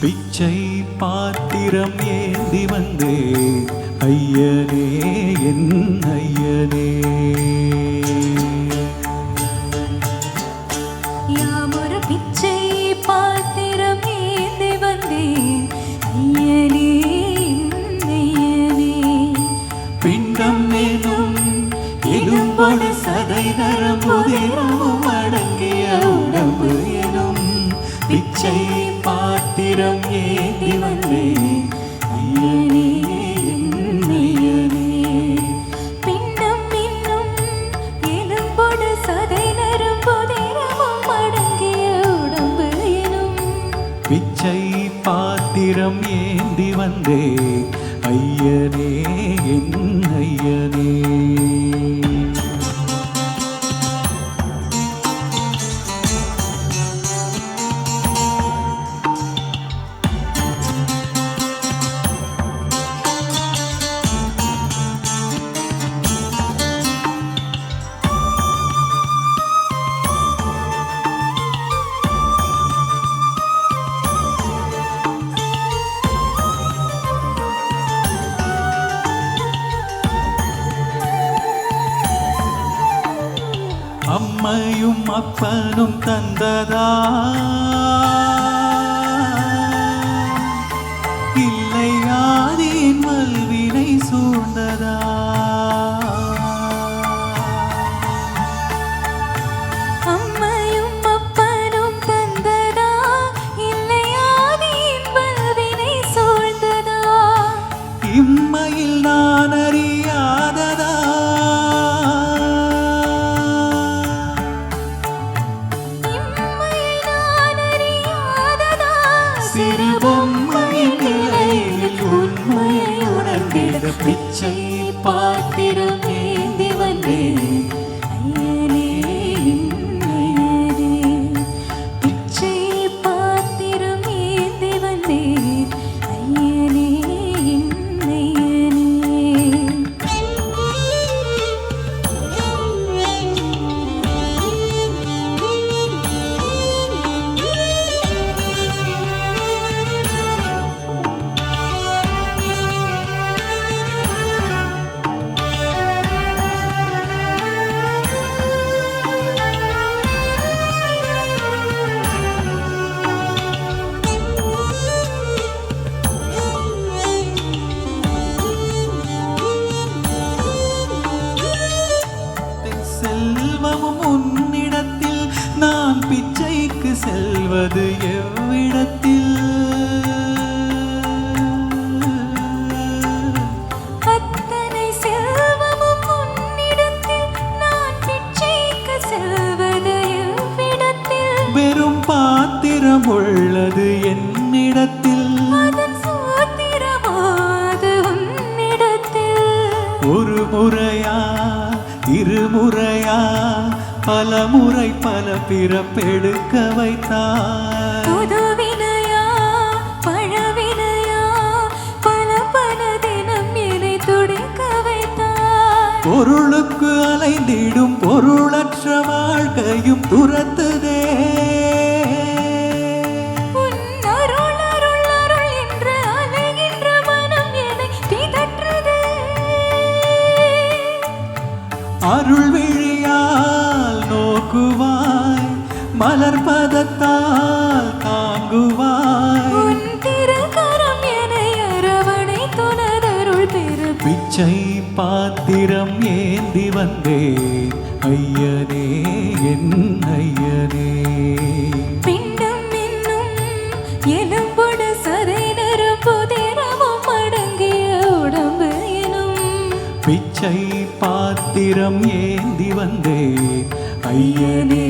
பிச்சை பாத்திரம் ஏந்தி வந்தே ஐயனே என் ஐயனே. யாமொரு பிச்சை பாத்திரம் ஏந்தி வந்தேன் ஐயனே என் ஐயனே. பிண்டம் எனும் எலும்பொடு சதை நரம்புதிரமும் அடங்கிய உடம்பு எனும் பிச்சை பாத்திரம் ஏந்தி வந்தேன் ஐயனே என் ஐயனே. பிண்டம் என்னும் எலும்பொடு சதை நரம்புதிரமும் அடங்கிய உடம்பு எனும் பிச்சை பாத்திரம் ஏந்தி வந்தேன் ஐயனே என் ஐயனே. அம்மையும் அப்பனும் தந்ததா இல்லை ஆதியின் வல்வினை சூழ்ந்ததா. அம்மையும் அப்பனும் தந்ததா இல்லை ஆதியின் வல்வினை சூழ்ந்ததா. இம்மையில் நான் அறியாததா சிறு பொம்மையின் நிலையில் உண்மையை உணர்ந்திட பிச்சை பாத்திரம் ஏந்தி வந்தேன் ஐயனே என் ஐயனே. பிச்சை பாத்திரம் ஏந்தி வந்தேன் ஐயனே என் ஐயனே. செல்வமும் உன்னிடத்தில் நான் பிச்சைக்கு செல்வது எவ்விடத்தில். அத்தனை செல்வமும் உன்னிடத்தில் நான் பிச்சைக்கு செல்வது எவ்விடத்தில். வெறும் பாத்திரம் உள்ளது என்னிடத்தில். அதன் சூத்திரமோ அது உன்னிடத்தில். ஒரு முறையா இருமுறையா பல முறை பல பிறப்பெடுக்க வைத்தார். புது வினையா பழவினையா பல பல தினம் என்னை துடிக்க வைத்தார். பொருளுக்கு அலைந்திடும் பொருளற்ற வாழ்க்கையும் துரத்துதே. உன் அருள் அருள் அருள் என்று அலைகின்ற மனம் என்னை பிதற்றுதே. அருள் விழியால் நோக்குவாய் மலர்பதத்தால் தாங்குவாய். உன் திருக்கரம் என்னை அரவணை துணதருள் பெரு. பிச்சை பாத்திரம் ஏந்தி வந்தேன் ஐயனே என் ஐயனே. பிண்டம் என்னும் எலும்பொடு சதை நரம்புதிரமும் அடங்கிய உடம்பு எனும் பிச்சை பாத்திரம் ஏந்தி வந்தேன் ஐயனே